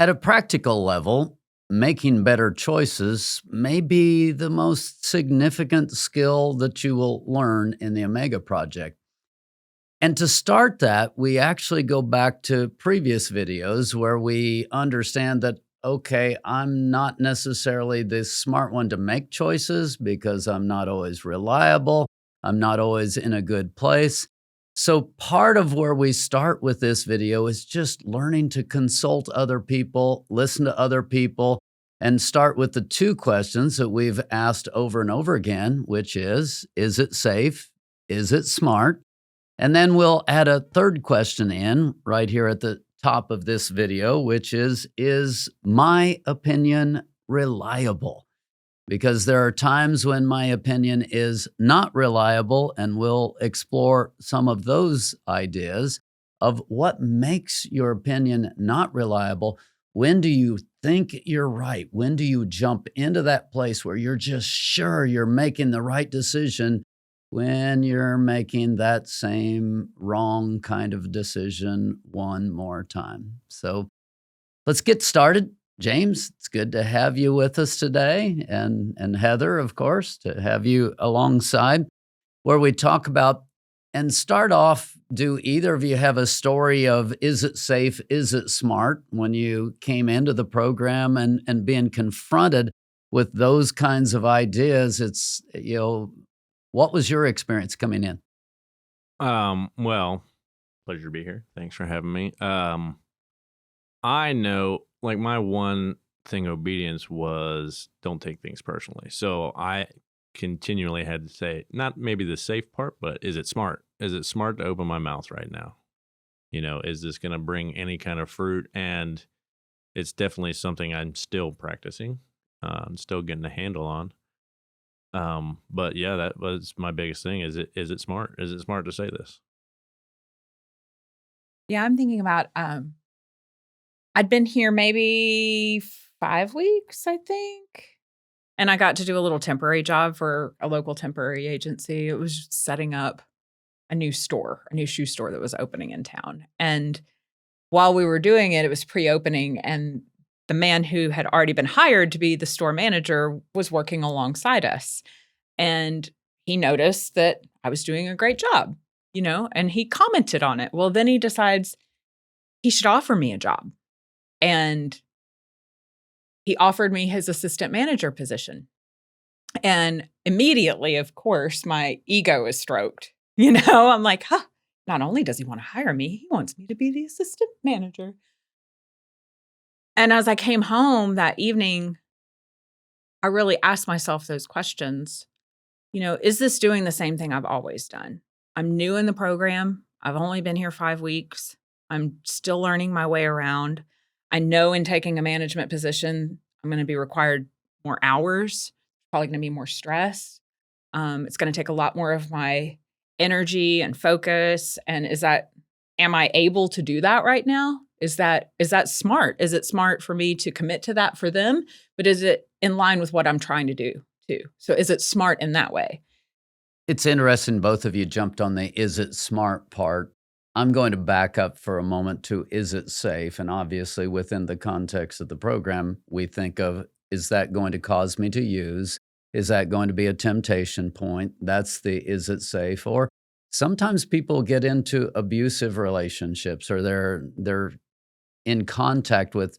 At a practical level, making better choices may be the most significant skill that you will learn in the Omega Project. And to start that, we actually go back to previous videos where we understand that, okay, I'm not necessarily the smart one to make choices because I'm not always reliable. I'm not always in a good place. So part of where we start with this video is just learning to consult other people, listen to other people, and start with the two questions that we've asked over and over again, which is it safe? Is it smart? And then we'll add a third question in right here at the top of this video, which is my opinion reliable? Because there are times when my opinion is not reliable, and we'll explore some of those ideas of what makes your opinion not reliable. When do you think you're right? When do you jump into that place where you're just sure you're making the right decision when you're making that same wrong kind of decision one more time? So let's get started. James, it's good to have you with us today, and Heather, of course, to have you alongside, where we talk about and start off. Do either of you have a story of is it safe, is it smart when you came into the program and being confronted with those kinds of ideas? It's, what was your experience coming in? Well, pleasure to be here. Thanks for having me. I know, like, my one thing obedience was don't take things personally. So I continually had to say, not maybe the safe part, but is it smart? Is it smart to open my mouth right now? Is this going to bring any kind of fruit? And it's definitely something I'm still practicing. I'm still getting a handle on. But yeah, that was my biggest thing. Is it smart? Is it smart to say this? Yeah, I'm thinking about I'd been here maybe 5 weeks, I think. And I got to do a little temporary job for a local temporary agency. It was just setting up a new shoe store that was opening in town. And while we were doing it, it was pre-opening, and the man who had already been hired to be the store manager was working alongside us. And he noticed that I was doing a great job, and he commented on it. Well, then he decides he should offer me a job. And he offered me his assistant manager position. And immediately, of course, my ego is stroked. I'm like, not only does he want to hire me, he wants me to be the assistant manager. And as I came home that evening, I really asked myself those questions. Is this doing the same thing I've always done? I'm new in the program. I've only been here 5 weeks. I'm still learning my way around. I know in taking a management position, I'm going to be required more hours, probably going to be more stress. It's going to take a lot more of my energy and focus. And am I able to do that right now? Is that smart? Is it smart for me to commit to that for them? But is it in line with what I'm trying to do too? So is it smart in that way? It's interesting both of you jumped on the is it smart part. I'm going to back up for a moment to is it safe? And obviously within the context of the program, we think of, is that going to cause me to use? Is that going to be a temptation point? That's the is it safe? Or sometimes people get into abusive relationships, or they're in contact with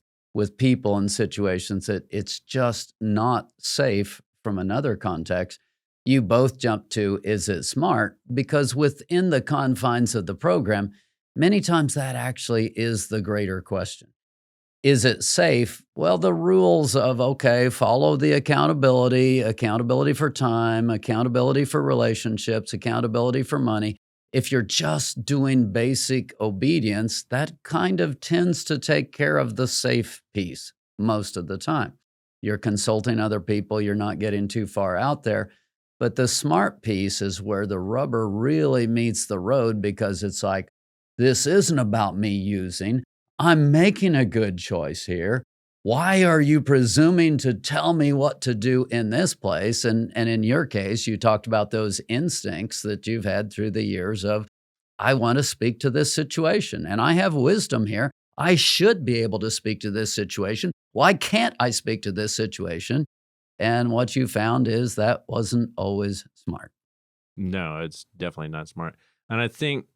people in situations that it's just not safe from another context. You both jump to, is it smart? Because within the confines of the program, many times that actually is the greater question. Is it safe? Well, the rules of, okay, follow the accountability for time, accountability for relationships, accountability for money. If you're just doing basic obedience, that kind of tends to take care of the safe piece most of the time. You're consulting other people, you're not getting too far out there. But the smart piece is where the rubber really meets the road, because it's like, this isn't about me using. I'm making a good choice here. Why are you presuming to tell me what to do in this place? And in your case, you talked about those instincts that you've had through the years of, I want to speak to this situation and I have wisdom here. I should be able to speak to this situation. Why can't I speak to this situation? And what you found is that wasn't always smart. No, it's definitely not smart. And I think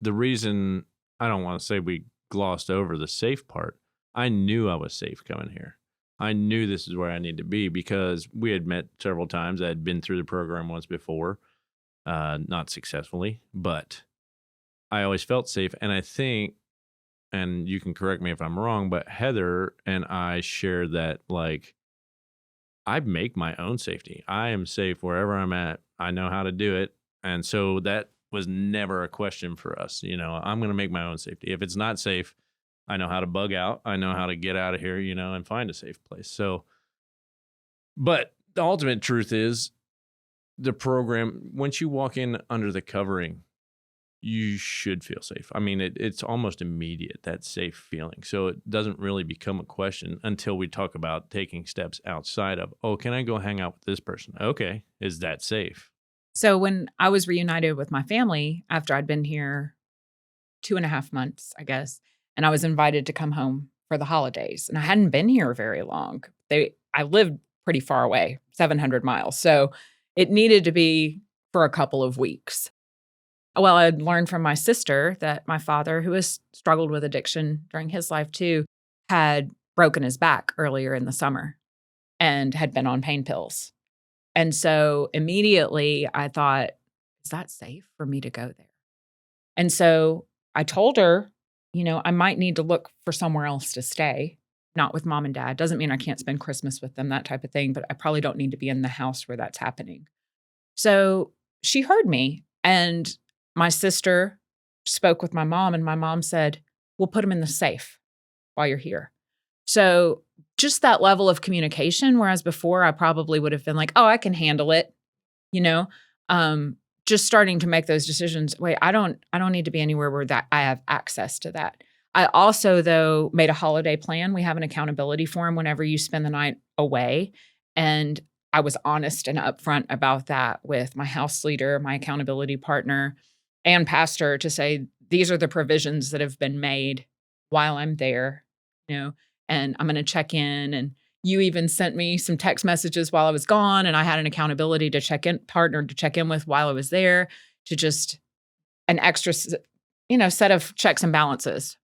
the reason I don't want to say we glossed over the safe part, I knew I was safe coming here. I knew this is where I need to be because we had met several times. I had been through the program once before, not successfully, but I always felt safe. And I think, and you can correct me if I'm wrong, but Heather and I share that, like, I make my own safety. I am safe wherever I'm at. I know how to do it. And so that was never a question for us. I'm going to make my own safety. If it's not safe, I know how to bug out. I know how to get out of here, and find a safe place. So, but the ultimate truth is the program, once you walk in under the covering, you should feel safe. I mean, it's almost immediate, that safe feeling. So it doesn't really become a question until we talk about taking steps outside of, oh, can I go hang out with this person? Okay. Is that safe? So when I was reunited with my family after I'd been here 2.5 months, I guess, and I was invited to come home for the holidays, and I hadn't been here very long. I lived pretty far away, 700 miles. So it needed to be for a couple of weeks. Well, I'd learned from my sister that my father, who has struggled with addiction during his life too, had broken his back earlier in the summer and had been on pain pills. And so immediately I thought, is that safe for me to go there? And so I told her, I might need to look for somewhere else to stay, not with mom and dad. Doesn't mean I can't spend Christmas with them, that type of thing, but I probably don't need to be in the house where that's happening. So she heard me, and my sister spoke with my mom, and my mom said, we'll put him in the safe while you're here. So just that level of communication, whereas before I probably would have been like, oh, I can handle it, you know, just starting to make those decisions. Wait, I don't need to be anywhere where that I have access to that. I also, though, made a holiday plan. We have an accountability form whenever you spend the night away. And I was honest and upfront about that with my house leader, my accountability partner, and pastor to say, these are the provisions that have been made while I'm there, and I'm going to check in. And you even sent me some text messages while I was gone, and I had an accountability to check in partner to check in with while I was there, to just an extra, set of checks and balances.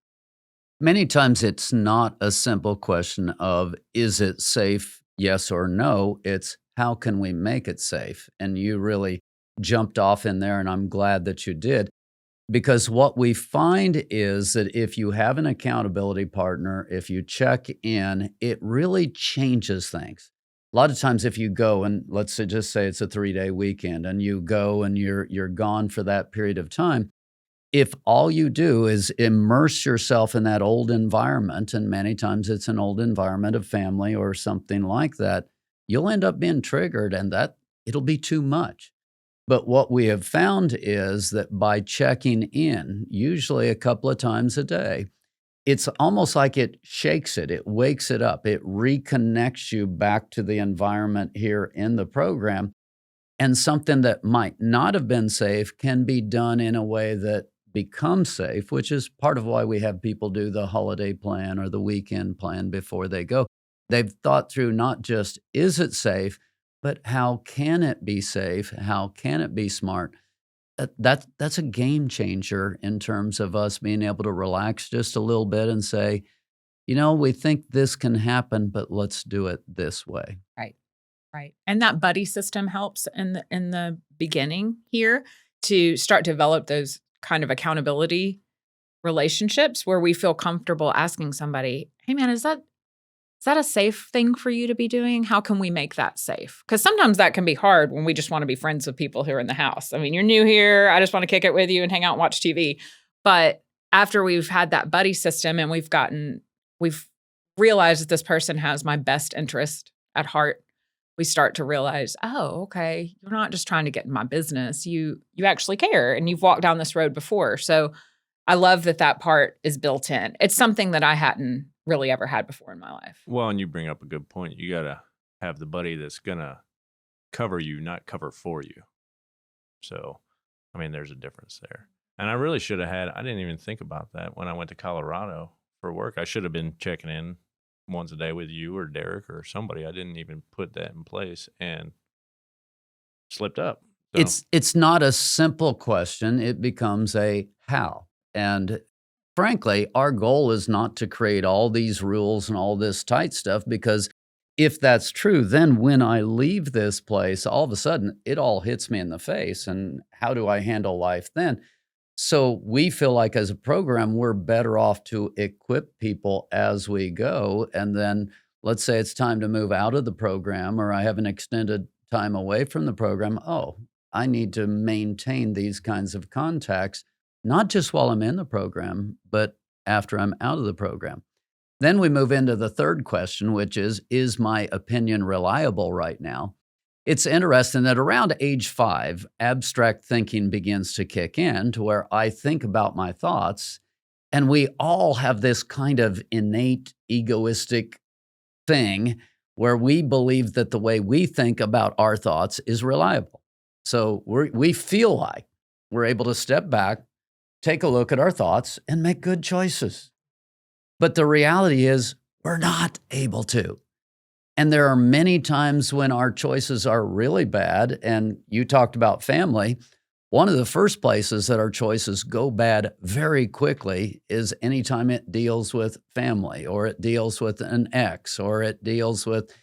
Many times it's not a simple question of, is it safe, yes or no? It's, how can we make it safe? And you really jumped off in there, and I'm glad that you did. Because what we find is that if you have an accountability partner, if you check in, it really changes things. A lot of times if you go and just say it's a 3-day weekend and you go and you're gone for that period of time, if all you do is immerse yourself in that old environment, and many times it's an old environment of family or something like that, you'll end up being triggered, and that it'll be too much. But what we have found is that by checking in, usually a couple of times a day, it's almost like it shakes it, it wakes it up, it reconnects you back to the environment here in the program. And something that might not have been safe can be done in a way that becomes safe, which is part of why we have people do the holiday plan or the weekend plan before they go. They've thought through not just, is it safe, but how can it be safe? How can it be smart? That's a game changer in terms of us being able to relax just a little bit and say, we think this can happen, but let's do it this way. Right. And that buddy system helps in the beginning here to start to develop those kind of accountability relationships where we feel comfortable asking somebody, hey man, is that a safe thing for you to be doing? How can we make that safe? Because sometimes that can be hard when we just want to be friends with people who are in the house. I mean, you're new here. I just want to kick it with you and hang out and watch TV. But after we've had that buddy system and we've realized that this person has my best interest at heart, we start to realize, oh, okay, you're not just trying to get in my business. You actually care, and you've walked down this road before. So I love that part is built in. It's something that I hadn't really ever had before in my life. Well, and you bring up a good point. You got to have the buddy that's going to cover you, not cover for you. So, I mean, there's a difference there. And I really should have I didn't even think about that when I went to Colorado for work. I should have been checking in once a day with you or Derek or somebody. I didn't even put that in place and slipped up. So It's not a simple question, it becomes a how. And frankly, our goal is not to create all these rules and all this tight stuff because if that's true, then when I leave this place, all of a sudden it all hits me in the face. And how do I handle life then? So we feel like as a program, we're better off to equip people as we go. And then let's say it's time to move out of the program or I have an extended time away from the program. Oh, I need to maintain these kinds of contacts, not just while I'm in the program, but after I'm out of the program. Then we move into the third question, which is my opinion reliable right now? It's interesting that around age 5, abstract thinking begins to kick in to where I think about my thoughts, and we all have this kind of innate egoistic thing where we believe that the way we think about our thoughts is reliable. So we feel like we're able to step back, take a look at our thoughts, and make good choices. But the reality is, we're not able to. And there are many times when our choices are really bad. And you talked about family. One of the first places that our choices go bad very quickly is anytime it deals with family, or it deals with an ex, or it deals with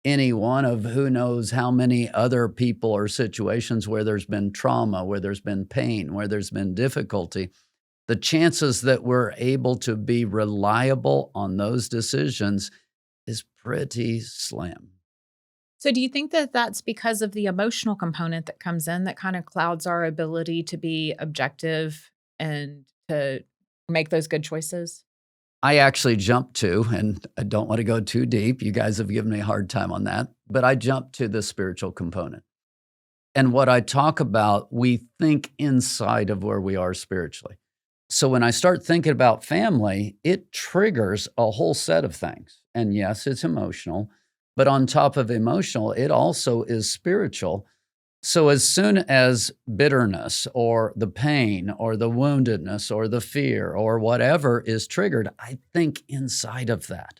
any one of who knows how many other people or situations where there's been trauma, where there's been pain, where there's been difficulty. The chances that we're able to be reliable on those decisions is pretty slim. So, do you think that that's because of the emotional component that comes in that kind of clouds our ability to be objective and to make those good choices? I actually jumped to, and I don't want to go too deep. You guys have given me a hard time on that, but I jumped to the spiritual component. And what I talk about, we think inside of where we are spiritually. So when I start thinking about family, it triggers a whole set of things. And yes, it's emotional, but on top of emotional, it also is spiritual. So as soon as bitterness or the pain or the woundedness or the fear or whatever is triggered, I think inside of that.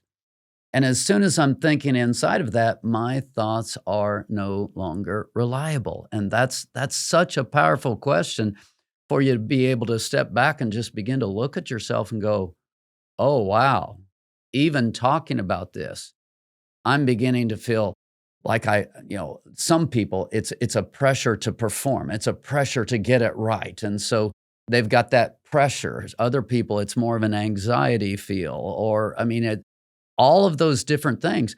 And as soon as I'm thinking inside of that, my thoughts are no longer reliable. And that's such a powerful question for you to be able to step back and just begin to look at yourself and go, oh, wow, even talking about this, I'm beginning to feel like some people, it's a pressure to perform. It's a pressure to get it right. And so they've got that pressure. Other people, it's more of an anxiety feel, or, all of those different things.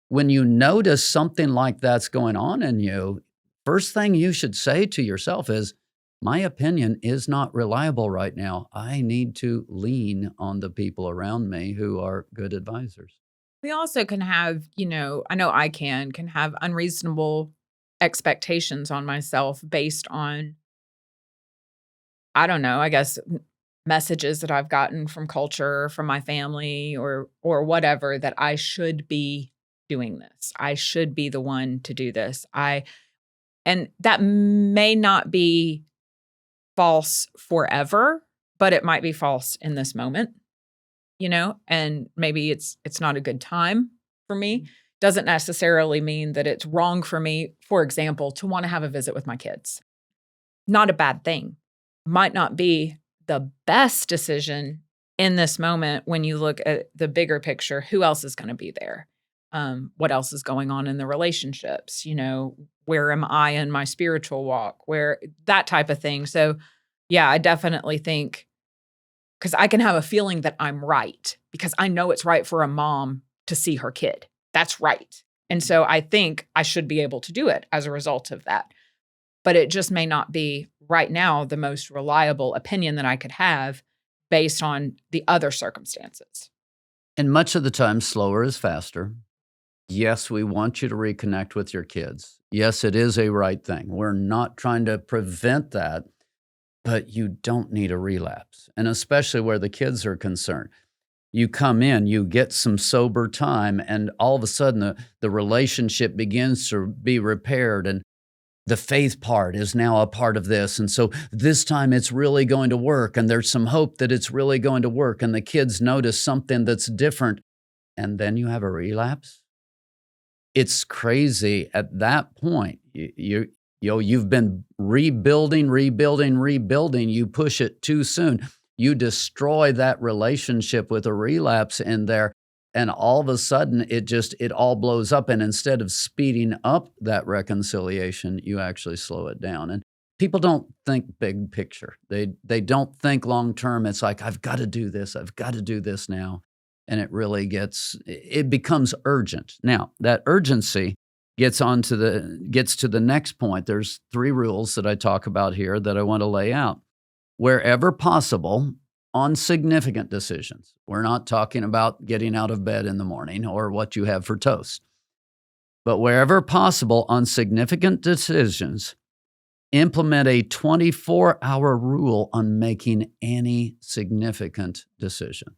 When you notice something like that's going on in you, first thing you should say to yourself is, my opinion is not reliable right now. I need to lean on the people around me who are good advisors. We also can have, I know I can have unreasonable expectations on myself based on, I don't know, I guess messages that I've gotten from culture, from my family or whatever, that I should be doing this. I should be the one to do this. And that may not be false forever, but it might be false in this moment, and maybe it's not a good time for me. Doesn't necessarily mean that it's wrong for me, for example, to want to have a visit with my kids. Not a bad thing. Might not be the best decision in this moment when you look at the bigger picture. Who else is going to be there? What else is going on in the relationships? Where am I in my spiritual walk? Where that type of thing. So, yeah, I definitely think, because I can have a feeling that I'm right because I know it's right for a mom to see her kid. That's right. And so I think I should be able to do it as a result of that. But it just may not be right now the most reliable opinion that I could have based on the other circumstances. And much of the time, slower is faster. Yes, we want you to reconnect with your kids. Yes, it is a right thing. We're not trying to prevent that, but you don't need a relapse. And especially where the kids are concerned. You come in, you get some sober time, and all of a sudden the relationship begins to be repaired. And the faith part is now a part of this. And so this time it's really going to work. And there's some hope that it's really going to work. And the kids notice something that's different. And then you have a relapse. It's crazy at that point. You've been rebuilding. You push it too soon. You destroy that relationship with a relapse in there. And all of a sudden, it all blows up. And instead of speeding up that reconciliation, you actually slow it down. And people don't think big picture. They don't think long term. It's like, I've got to do this. I've got to do this now. And it becomes urgent. Now, that urgency gets to the next point. There's 3 rules that I talk about here that I want to lay out. Wherever possible, on significant decisions. We're not talking about getting out of bed in the morning or what you have for toast. But wherever possible, on significant decisions, implement a 24-hour rule on making any significant decision.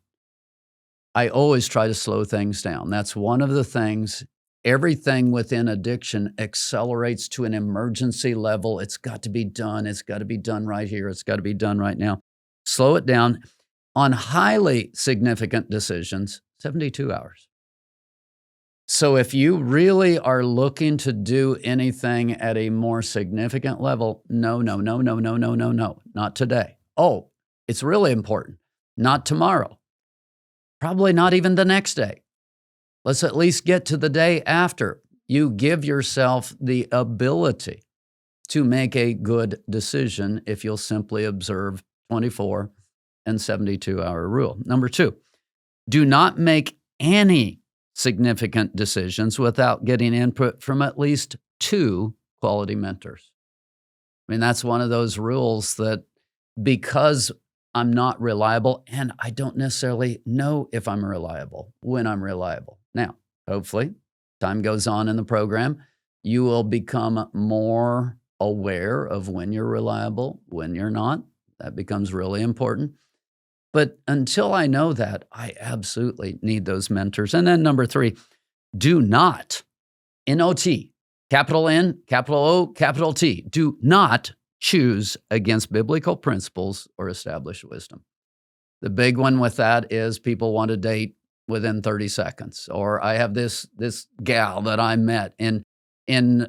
I always try to slow things down. That's one of the things. Everything within addiction accelerates to an emergency level. It's got to be done. It's got to be done right here. It's got to be done right now. Slow it down. On highly significant decisions, 72 hours. So if you really are looking to do anything at a more significant level, no, not today. Oh, it's really important. Not tomorrow. Probably not even the next day. Let's at least get to the day after. You give yourself the ability to make a good decision if you'll simply observe 24 and 72-hour rule. Number 2, do not make any significant decisions without getting input from at least 2 quality mentors. I mean, that's one of those rules that because I'm not reliable and I don't necessarily know if I'm reliable, when I'm reliable. Now, hopefully, time goes on in the program, you will become more aware of when you're reliable, when you're not. That becomes really important. But until I know that, I absolutely need those mentors. And then number 3, do not, N-O-T, capital N, capital O, capital T, do not choose against biblical principles or established wisdom. The big one with that is people want to date within 30 seconds. Or I have this gal that I met in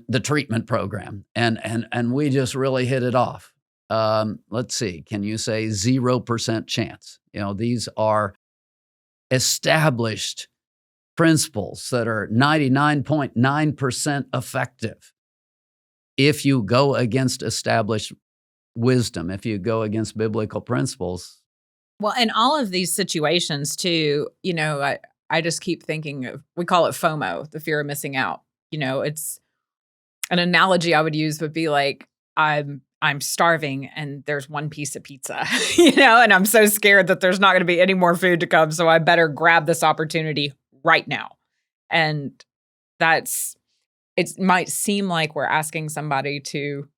the treatment program, and we just really hit it off. Let's see, can you say 0% chance? These are established principles that are 99.9% effective. If you go against established wisdom, if you go against biblical principles. Well, in all of these situations too, I just keep thinking of, we call it FOMO, the fear of missing out. It's an analogy I would use would be like, I'm starving and there's one piece of pizza, and I'm so scared that there's not going to be any more food to come. So I better grab this opportunity right now. And it might seem like we're asking somebody to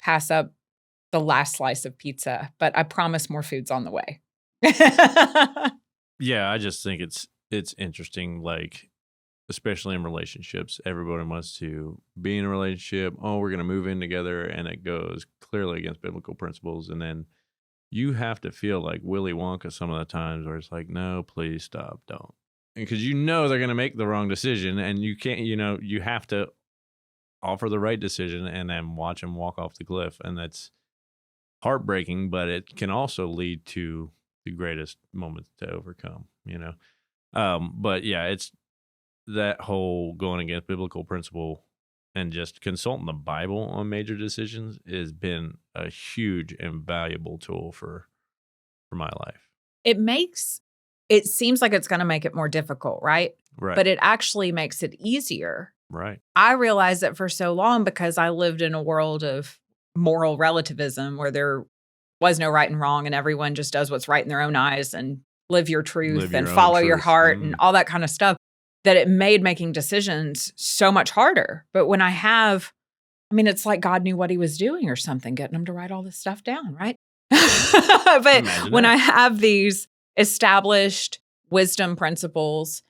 pass up the last slice of pizza, but I promise more food's on the way. Yeah, I just think it's interesting, like, especially in relationships, everybody wants to be in a relationship. Oh, we're going to move in together. And it goes clearly against biblical principles. And then you have to feel like Willy Wonka some of the times where it's like, no, please stop, don't. Because they're going to make the wrong decision and you can't, you have to offer the right decision and then watch them walk off the cliff. And that's heartbreaking, but it can also lead to the greatest moments to overcome, But yeah, it's that whole going against biblical principle and just consulting the Bible on major decisions has been a huge and valuable tool for my life. It seems like it's going to make it more difficult, right? Right. But it actually makes it easier. Right. I realized that for so long because I lived in a world of moral relativism where there was no right and wrong and everyone just does what's right in their own eyes and live your truth and follow your heart and all that kind of stuff, that it made making decisions so much harder. But when it's like God knew what he was doing or something, getting him to write all this stuff down, right? But when I have these established wisdom principles,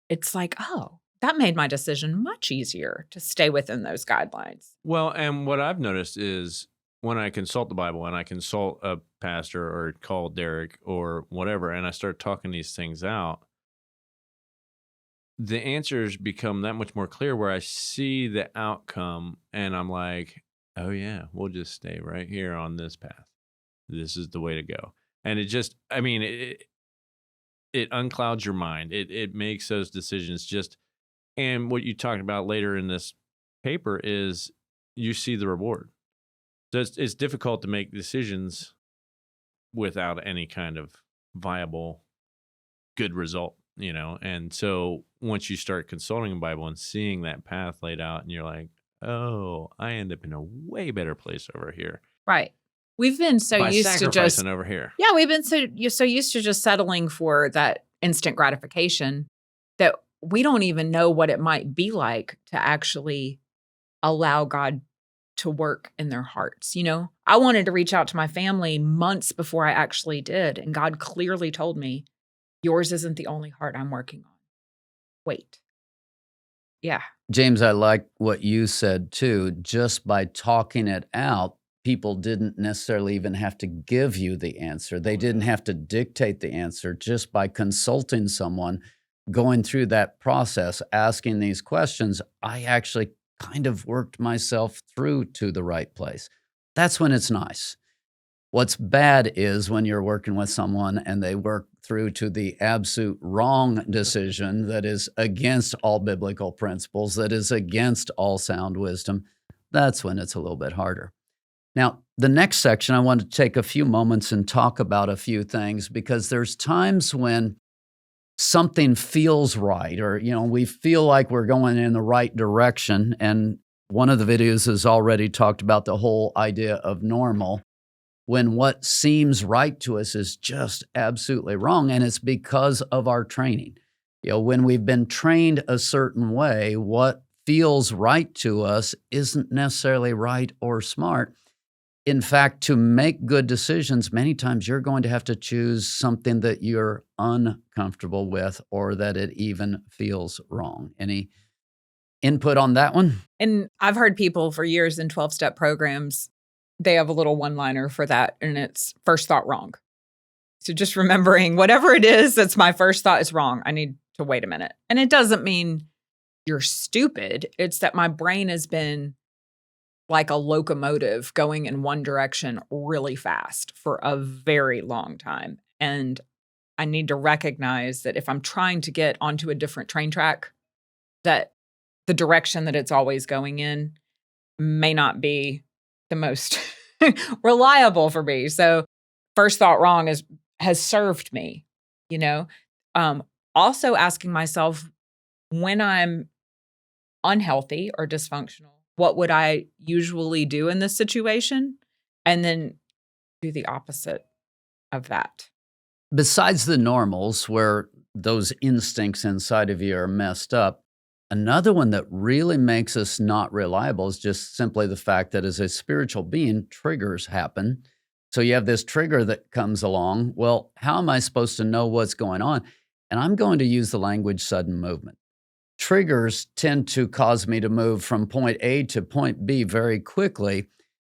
it's like, oh, that made my decision much easier to stay within those guidelines. Well, and what I've noticed is when I consult the Bible and I consult a pastor or call Derek or whatever, and I start talking these things out, the answers become that much more clear where I see the outcome and I'm like, oh, yeah, we'll just stay right here on this path. This is the way to go. And it just, I mean, it unclouds your mind. It makes those decisions just, and what you talked about later in this paper is you see the reward. So it's difficult to make decisions without any kind of viable, good result, you know? And so once you start consulting the Bible and seeing that path laid out, and you're like, oh, I end up in a way better place over here. Right. We've been so By used to just, sacrificing over here. yeah, we've been so used to just settling for that instant gratification that we don't even know what it might be like to actually allow God to work in their hearts. You know, I wanted to reach out to my family months before I actually did. And God clearly told me, yours isn't the only heart I'm working on. Wait. Yeah. James, I like what you said too. Just by talking it out, people didn't necessarily even have to give you the answer. They didn't have to dictate the answer. Just by consulting someone, going through that process, asking these questions, I actually kind of worked myself through to the right place. That's when it's nice. What's bad is when you're working with someone and they work through to the absolute wrong decision that is against all biblical principles, that is against all sound wisdom. That's when it's a little bit harder. Now, the next section, I want to take a few moments and talk about a few things, because there's times when something feels right, or, you know, we feel like we're going in the right direction. And one of the videos has already talked about the whole idea of normal, when what seems right to us is just absolutely wrong. And it's because of our training. You know, when we've been trained a certain way, what feels right to us isn't necessarily right or smart. In fact, to make good decisions, many times you're going to have to choose something that you're uncomfortable with, or that it even feels wrong. Any input on that one? And I've heard people for years in 12-step programs, they have a little one-liner for that, and it's first thought wrong. So just remembering whatever it is that's my first thought is wrong. I need to wait a minute. And it doesn't mean you're stupid. It's that my brain has been like a locomotive going in one direction really fast for a very long time. And I need to recognize that if I'm trying to get onto a different train track, that the direction that it's always going in may not be the most reliable for me. So first thought wrong has served me, you know. Also asking myself, when I'm unhealthy or dysfunctional, what would I usually do in this situation? And then do the opposite of that. Besides the normals, where those instincts inside of you are messed up, another one that really makes us not reliable is just simply the fact that as a spiritual being, triggers happen. So you have this trigger that comes along. Well, how am I supposed to know what's going on? And I'm going to use the language sudden movement. Triggers tend to cause me to move from point A to point B very quickly.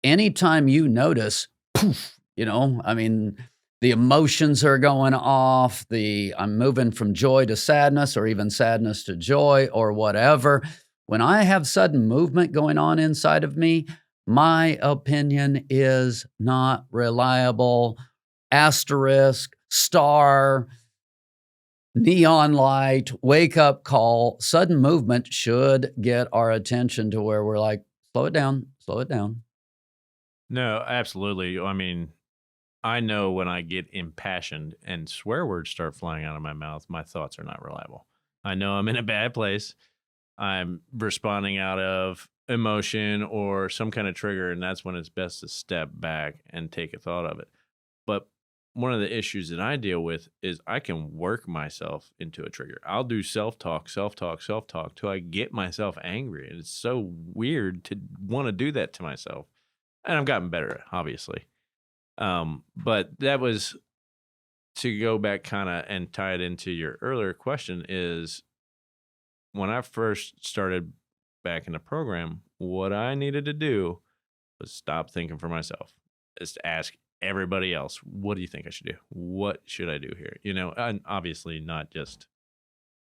Anytime you notice, poof, you know, I mean, the emotions are going off, I'm moving from joy to sadness, or even sadness to joy, or whatever. When I have sudden movement going on inside of me, my opinion is not reliable. Asterisk, star, neon light, wake up call. Sudden movement should get our attention to where we're like, slow it down, slow it down. No, absolutely. I mean, I know when I get impassioned and swear words start flying out of my mouth, my thoughts are not reliable. I know I'm in a bad place. I'm responding out of emotion or some kind of trigger, and that's when it's best to step back and take a thought of it. But one of the issues that I deal with is I can work myself into a trigger. I'll do self-talk till I get myself angry. And it's so weird to want to do that to myself. And I've gotten better, obviously. But that was to go back kind of and tie it into your earlier question is when I first started back in the program, what I needed to do was stop thinking for myself. Just ask everybody else, what do you think I should do? What should I do here? And obviously not just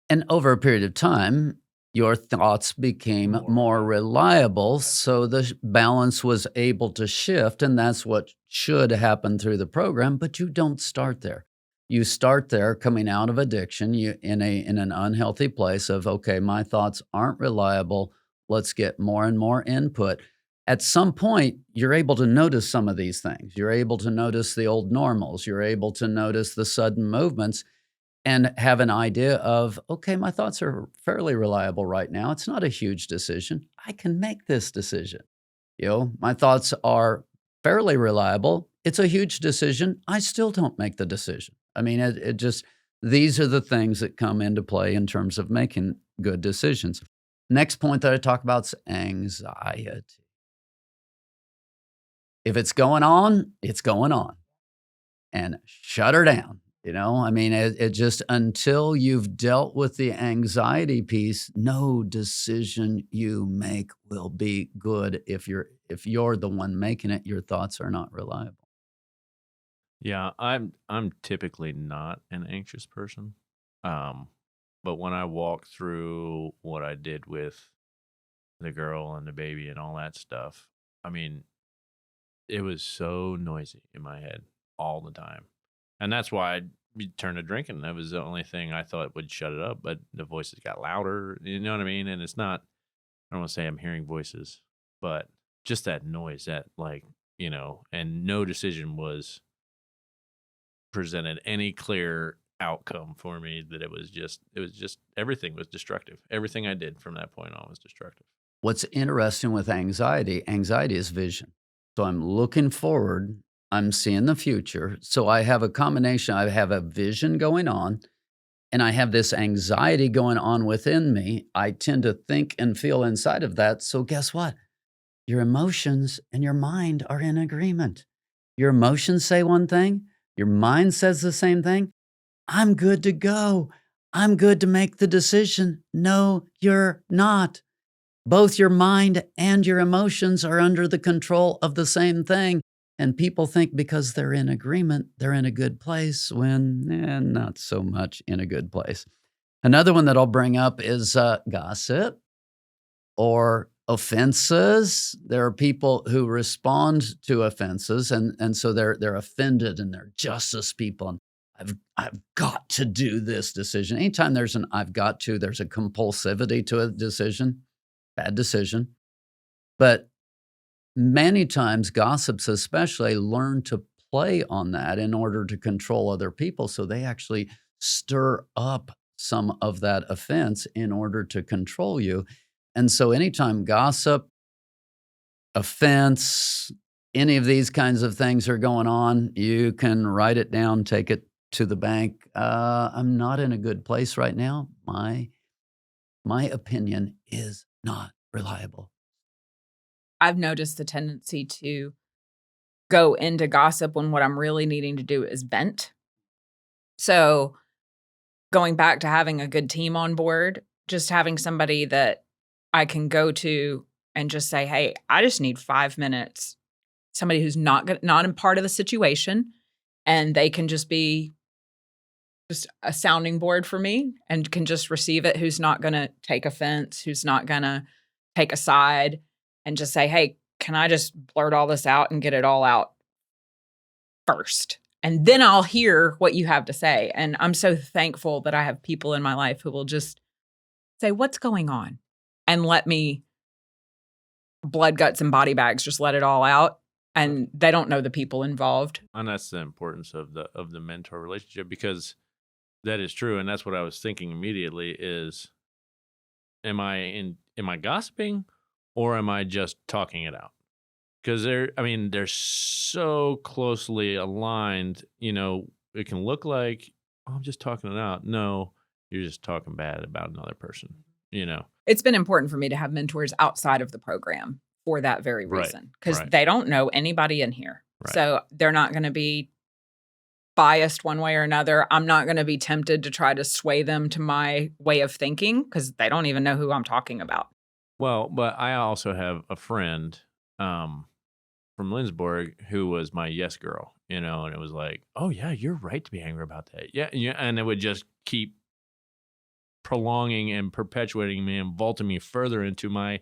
And over a period of time, your thoughts became more reliable. So the balance was able to shift. And that's what should happen through the program. But you don't start there. You start there coming out of addiction, you in an unhealthy place of, okay, my thoughts aren't reliable. Let's get more and more input. At some point, you're able to notice some of these things. You're able to notice the old normals. You're able to notice the sudden movements and have an idea of, okay, my thoughts are fairly reliable right now. It's not a huge decision. I can make this decision. My thoughts are fairly reliable. It's a huge decision. I still don't make the decision. I mean, it just, these are the things that come into play in terms of making good decisions. Next point that I talk about is anxiety. If it's going on, it's going on. And shut her down. I mean, it just, until you've dealt with the anxiety piece, no decision you make will be good. If you're the one making it, your thoughts are not reliable. Yeah, I'm typically not an anxious person. But when I walk through what I did with the girl and the baby and all that stuff, I mean, it was so noisy in my head all the time. And that's why I turned to drinking. That was the only thing I thought would shut it up. But the voices got louder. You know what I mean? And it's not, I don't want to say I'm hearing voices, but just that noise that and no decision was presented any clear outcome for me. That it was just everything was destructive. Everything I did from that point on was destructive. What's interesting with anxiety is vision. So I'm looking forward. I'm seeing the future. So I have a combination. I have a vision going on, and I have this anxiety going on within me. I tend to think and feel inside of that. So guess what? Your emotions and your mind are in agreement. Your emotions say one thing. Your mind says the same thing. I'm good to go. I'm good to make the decision. No, you're not. Both your mind and your emotions are under the control of the same thing. And people think because they're in agreement, they're in a good place, when not so much in a good place. Another one that I'll bring up is gossip or offenses. There are people who respond to offenses, and so they're offended, and they're justice people. And I've got to do this decision. Anytime there's an I've got to, there's a compulsivity to a decision. Bad decision. But many times gossips especially learn to play on that in order to control other people. So they actually stir up some of that offense in order to control you. And so anytime gossip, offense, any of these kinds of things are going on, you can write it down, take it to the bank. I'm not in a good place right now. My opinion is not reliable. I've noticed the tendency to go into gossip when what I'm really needing to do is vent. So going back to having a good team on board, just having somebody that I can go to and just say, hey, I just need 5 minutes. Somebody who's not in part of the situation, and they can just be just a sounding board for me and can just receive it, who's not going to take offense, who's not going to take a side, and just say, hey, can I just blurt all this out and get it all out first? And then I'll hear what you have to say. And I'm so thankful that I have people in my life who will just say, what's going on? And let me, blood, guts, and body bags, just let it all out. And they don't know the people involved. And that's the importance of the mentor relationship, because that is true. And that's what I was thinking immediately is, am I gossiping, or am I just talking it out? Because they're so closely aligned. It can look like, oh, I'm just talking it out. No, you're just talking bad about another person. It's been important for me to have mentors outside of the program for that very reason, because Right. they don't know anybody in here. Right. So they're not going to be biased one way or another, I'm not going to be tempted to try to sway them to my way of thinking because they don't even know who I'm talking about. Well, but I also have a friend um, from Lindsborg who was my yes girl, and it was like, oh yeah, you're right to be angry about that. Yeah, yeah, and it would just keep prolonging and perpetuating me and vaulting me further into my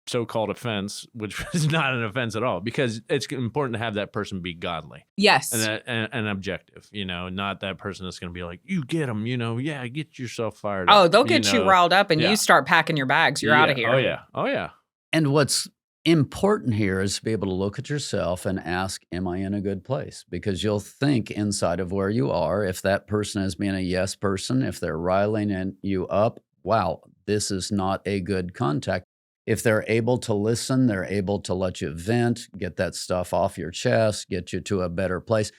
so-called offense, which is not an offense at all, because it's important to have that person be godly and Yes. and objective, not that person that's going to be like, you get them, yeah, get yourself fired Oh, up, they'll get you riled up and yeah, you start packing your bags. You're out yeah, of oh here. yeah, oh yeah, And what's important here is to be able to look at yourself and ask, am I in a good place? Because you'll think inside of where you are, if that person is being a yes person, if they're riling you up, wow, this is not a good contact. If they're able to listen, they're able to let you vent, get that stuff off your chest, get you to a better place.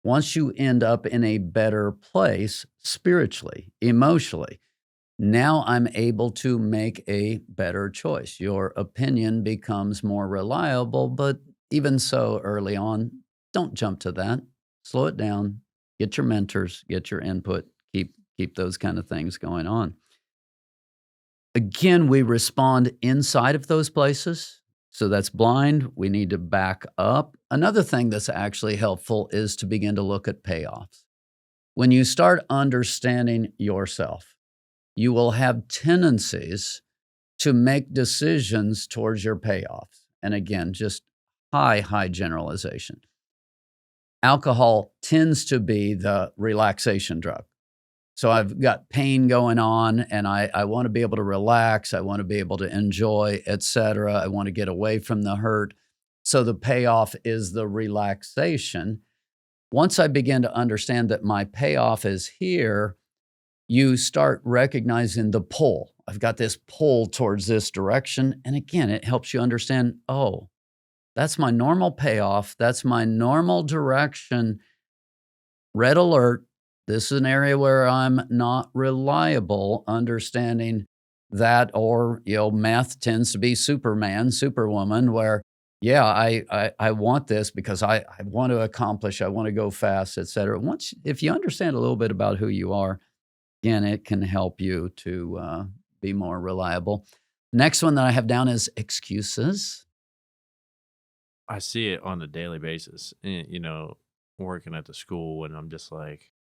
Once you end up in a better place spiritually, emotionally, now I'm able to make a better choice. Your opinion becomes more reliable, but even so early on, don't jump to that. Slow it down, get your mentors, get your input, keep those kind of things going on. Again, we respond inside of those places. So that's blind. We need to back up. Another thing that's actually helpful is to begin to look at payoffs. When you start understanding yourself, you will have tendencies to make decisions towards your payoffs. And again, just high generalization. Alcohol tends to be the relaxation drug. So I've got pain going on and I want to be able to relax. I want to be able to enjoy, etc. I want to get away from the hurt. So the payoff is the relaxation. Once I begin to understand that my payoff is here, you start recognizing the pull. I've got this pull towards this direction. And again, it helps you understand, oh, that's my normal payoff. That's my normal direction. Red alert. This is an area where I'm not reliable, understanding that, or, math tends to be Superman, Superwoman, where, yeah, I want this because I want to accomplish, I want to go fast, et cetera. If you understand a little bit about who you are, again, it can help you to be more reliable. Next one that I have down is excuses. I see it on a daily basis, working at the school, and I'm just like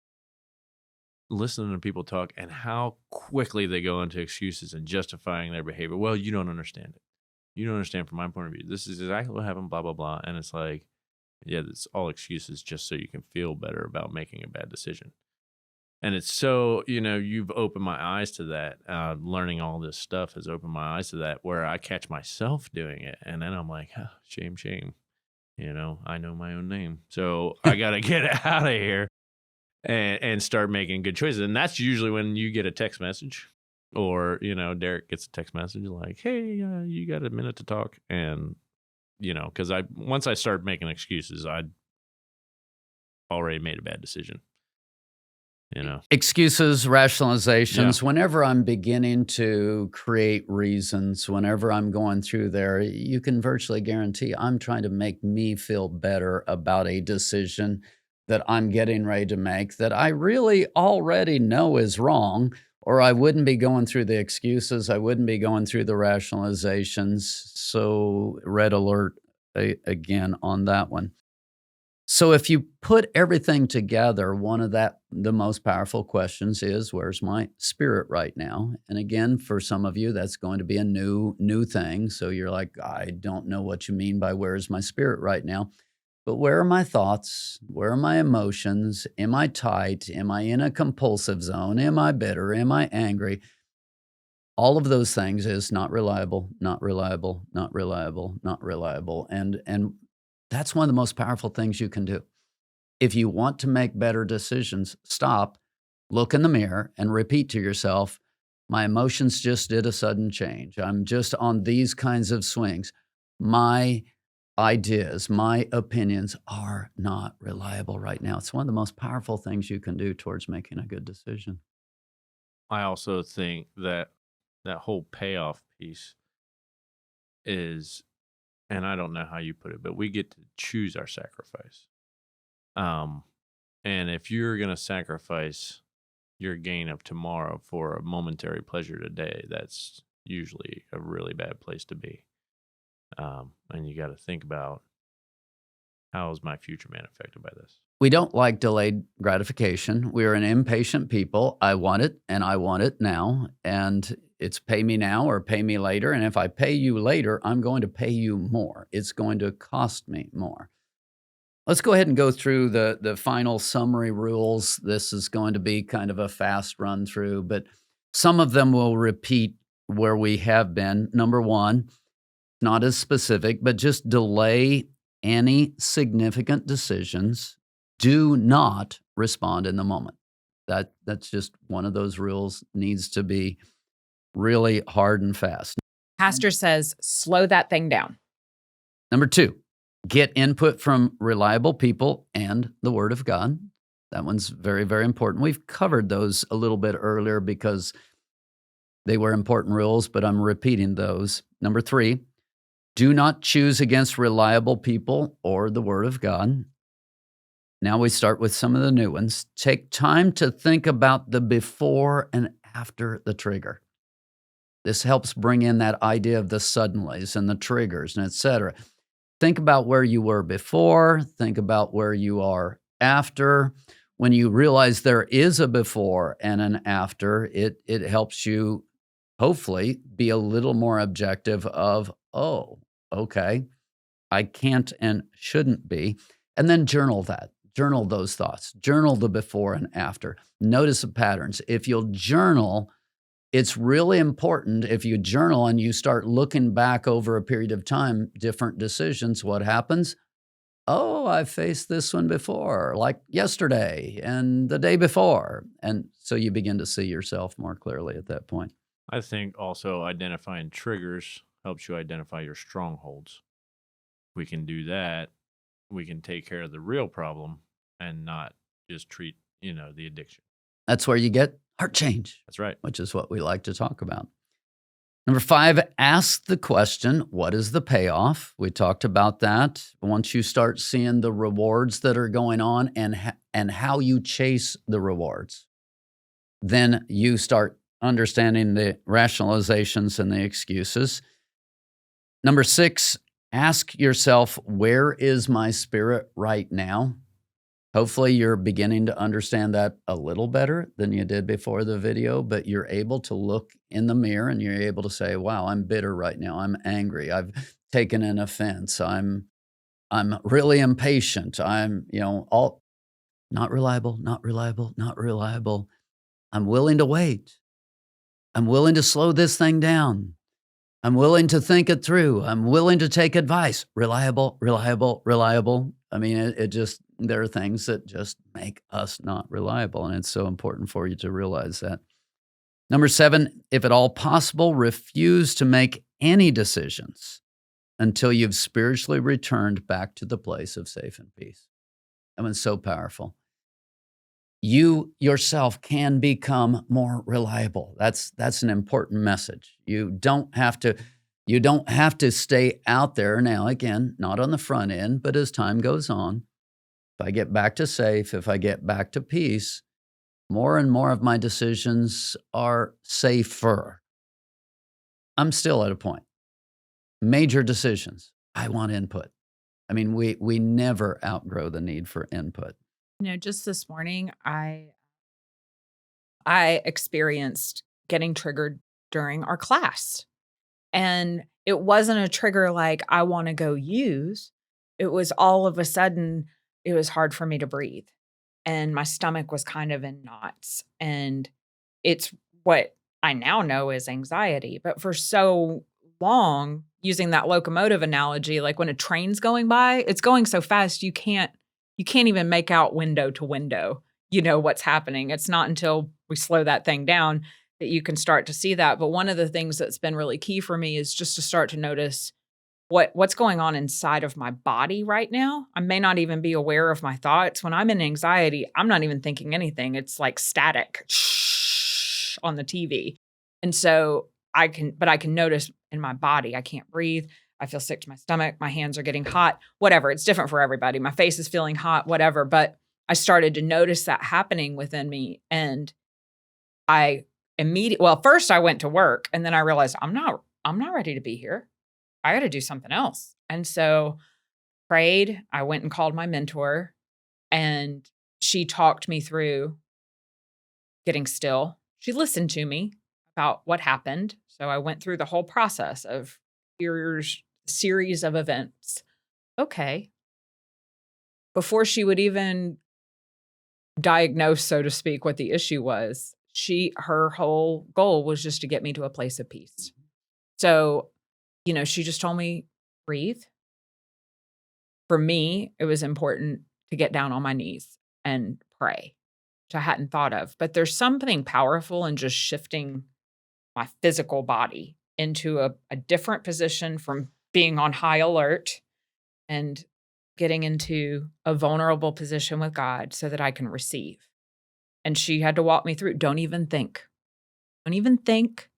listening to people talk and how quickly they go into excuses and justifying their behavior. Well, you don't understand it. You don't understand from my point of view. This is exactly what happened, blah, blah, blah. And it's like, yeah, it's all excuses just so you can feel better about making a bad decision. And it's so, you've opened my eyes to that. Learning all this stuff has opened my eyes to that, where I catch myself doing it. And then I'm like, oh, shame, shame. I know my own name. So I got to get out of here and start making good choices. And that's usually when you get a text message or, Derek gets a text message like, hey, you got a minute to talk. And, because once I start making excuses, I already made a bad decision. Excuses, rationalizations. Yeah. Whenever I'm beginning to create reasons, whenever I'm going through there, you can virtually guarantee I'm trying to make me feel better about a decision that I'm getting ready to make that I really already know is wrong, or I wouldn't be going through the excuses. I wouldn't be going through the rationalizations. So red alert again on that one. So if you put everything together, one of the most powerful questions is, where's my spirit right now? And again, for some of you, that's going to be a new thing. So you're like, I don't know what you mean by where's my spirit right now. But where are my thoughts? Where are my emotions? Am I tight? Am I in a compulsive zone? Am I bitter? Am I angry? All of those things is not reliable, not reliable, not reliable, not reliable. And that's one of the most powerful things you can do. If you want to make better decisions, stop, look in the mirror, and repeat to yourself, my emotions just did a sudden change. I'm just on these kinds of swings. My ideas, my opinions are not reliable right now. It's one of the most powerful things you can do towards making a good decision. I also think that whole payoff piece is, and I don't know how you put it, but we get to choose our sacrifice. And if you're going to sacrifice your gain of tomorrow for a momentary pleasure today, that's usually a really bad place to be. And you got to think about, how is my future man affected by this? We don't like delayed gratification. We are an impatient people. I want it, and I want it now. And it's pay me now or pay me later. And if I pay you later, I'm going to pay you more. It's going to cost me more. Let's go ahead and go through the final summary rules. This is going to be kind of a fast run through, but some of them will repeat where we have been. Number one, not as specific, but just delay any significant decisions. Do not respond in the moment. That's just one of those rules, needs to be really hard and fast. Pastor says, slow that thing down. Number two, get input from reliable people and the Word of God. That one's very, very important. We've covered those a little bit earlier because they were important rules, but I'm repeating those. Number three, do not choose against reliable people or the Word of God. Now we start with some of the new ones. Take time to think about the before and after the trigger. This helps bring in that idea of the suddenlies and the triggers and et cetera. Think about where you were before. Think about where you are after. When you realize there is a before and an after, it helps you hopefully be a little more objective of, oh, okay, I can't and shouldn't be. And then journal that. Journal those thoughts. Journal the before and after. Notice the patterns. If you'll journal, it's really important. If you journal and you start looking back over a period of time, different decisions, what happens? Oh, I faced this one before, like yesterday and the day before. And so you begin to see yourself more clearly at that point. I think also identifying triggers helps you identify your strongholds. If we can do that, we can take care of the real problem and not just treat, the addiction. That's where you get heart change. That's right. Which is what we like to talk about. Number five, ask the question, what is the payoff? We talked about that. Once you start seeing the rewards that are going on and how you chase the rewards, then you start understanding the rationalizations and the excuses. Number six, ask yourself, where is my spirit right now? Hopefully you're beginning to understand that a little better than you did before the video, but you're able to look in the mirror and you're able to say, wow, I'm bitter right now. I'm angry. I've taken an offense. I'm really impatient. I'm, all not reliable, not reliable, not reliable. I'm willing to wait. I'm willing to slow this thing down. I'm willing to think it through. I'm willing to take advice. Reliable, reliable, reliable. I mean, there are things that just make us not reliable, and it's so important for you to realize that. Number seven, if at all possible, refuse to make any decisions until you've spiritually returned back to the place of safe and peace. That one's so powerful. You yourself can become more reliable. That's an important message. You don't have to stay out there now, again, not on the front end, but as time goes on. If I get back to safe, if I get back to peace, more and more of my decisions are safer. I'm still at a point. Major decisions, I want input. I mean, we never outgrow the need for input. Just this morning, I experienced getting triggered during our class. And it wasn't a trigger like, I want to go use. It was all of a sudden, it was hard for me to breathe. And my stomach was kind of in knots. And it's what I now know is anxiety. But for so long, using that locomotive analogy, like when a train's going by, it's going so fast, you can't even make out window to window, what's happening. It's not until we slow that thing down that you can start to see that. But one of the things that's been really key for me is just to start to notice what's going on inside of my body right now. I may not even be aware of my thoughts. When I'm in anxiety, I'm not even thinking anything. It's like static on the TV. And so I can notice in my body, I can't breathe. I feel sick to my stomach. My hands are getting hot, whatever. It's different for everybody. My face is feeling hot, whatever. But I started to notice that happening within me. And I first I went to work, and then I realized I'm not ready to be here. I got to do something else. And so prayed. I went and called my mentor, and she talked me through getting still. She listened to me about what happened. So I went through the whole process of here's a series of events. Okay. Before she would even diagnose, so to speak, what the issue was, her whole goal was just to get me to a place of peace. So, she just told me, breathe. For me, it was important to get down on my knees and pray, which I hadn't thought of. But there's something powerful in just shifting my physical body into a different position from being on high alert and getting into a vulnerable position with God so that I can receive. And she had to walk me through. Don't even think. Don't even think.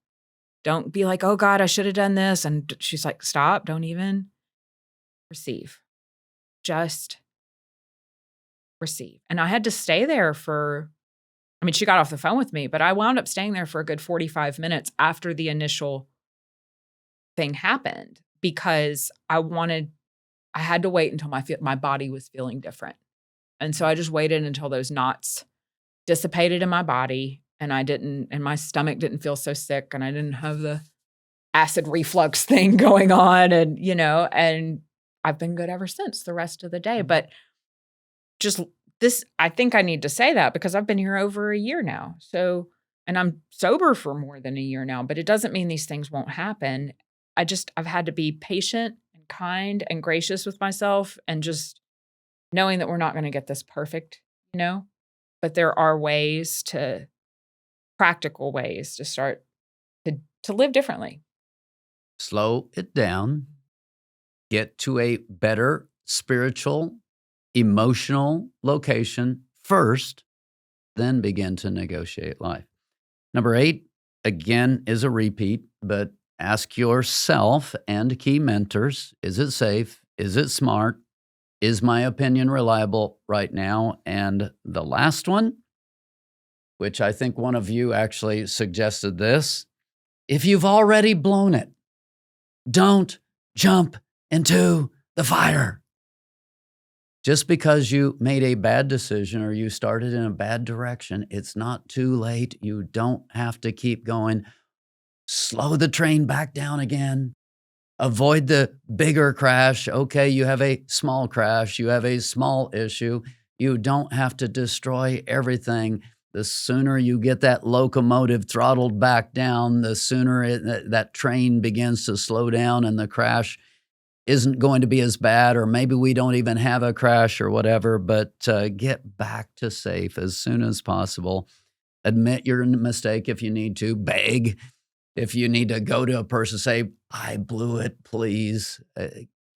Don't be like, oh God, I should have done this. And she's like, stop. Don't even receive. Just receive. And I had to stay there she got off the phone with me, but I wound up staying there for a good 45 minutes after the initial thing happened because I had to wait until my body was feeling different. And so I just waited until those knots dissipated in my body and my stomach didn't feel so sick and I didn't have the acid reflux thing going on and I've been good ever since the rest of the day. But just this, I think I need to say that because I've been here over a year now. So, and I'm sober for more than a year now, but it doesn't mean these things won't happen. I've had to be patient and kind and gracious with myself and just knowing that we're not going to get this perfect, but there are practical ways to start to live differently. Slow it down. Get to a better spiritual, emotional location first, then begin to negotiate life. Number 8, again, is a repeat, but ask yourself and key mentors, is it safe? Is it smart? Is my opinion reliable right now? And the last one, which I think one of you actually suggested this, if you've already blown it, don't jump into the fire. Just because you made a bad decision or you started in a bad direction, it's not too late. You don't have to keep going. Slow the train back down again. Avoid the bigger crash. Okay, you have a small crash. You have a small issue. You don't have to destroy everything. The sooner you get that locomotive throttled back down, the sooner that train begins to slow down and the crash isn't going to be as bad, or maybe we don't even have a crash or whatever, but get back to safe as soon as possible. Admit your mistake if you need to. Beg if you need to go to a person, say, I blew it, please.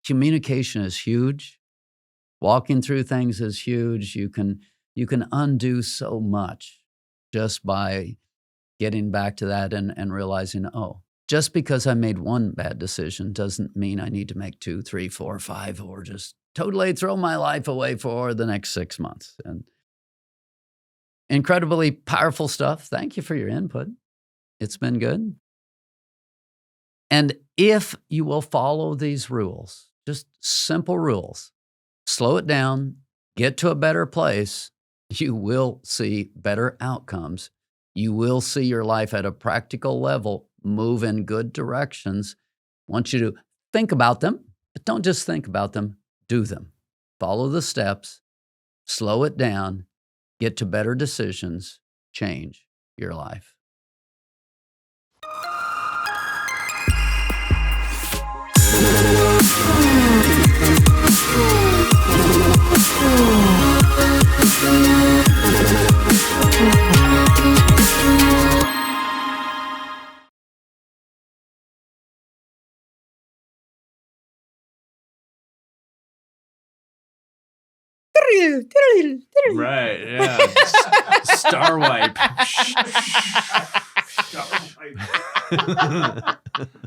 Communication is huge. Walking through things is huge. You can undo so much just by getting back to that and realizing, just because I made one bad decision doesn't mean I need to make 2, 3, 4, 5, or just totally throw my life away for the next 6 months. And incredibly powerful stuff. Thank you for your input. It's been good. And if you will follow these rules, just simple rules, slow it down, get to a better place, you will see better outcomes. You will see your life at a practical level move in good directions. I want you to think about them, but don't just think about them, do them. Follow the steps, slow it down, get to better decisions, change your life. Right, yeah. Star wipe. Star wipe.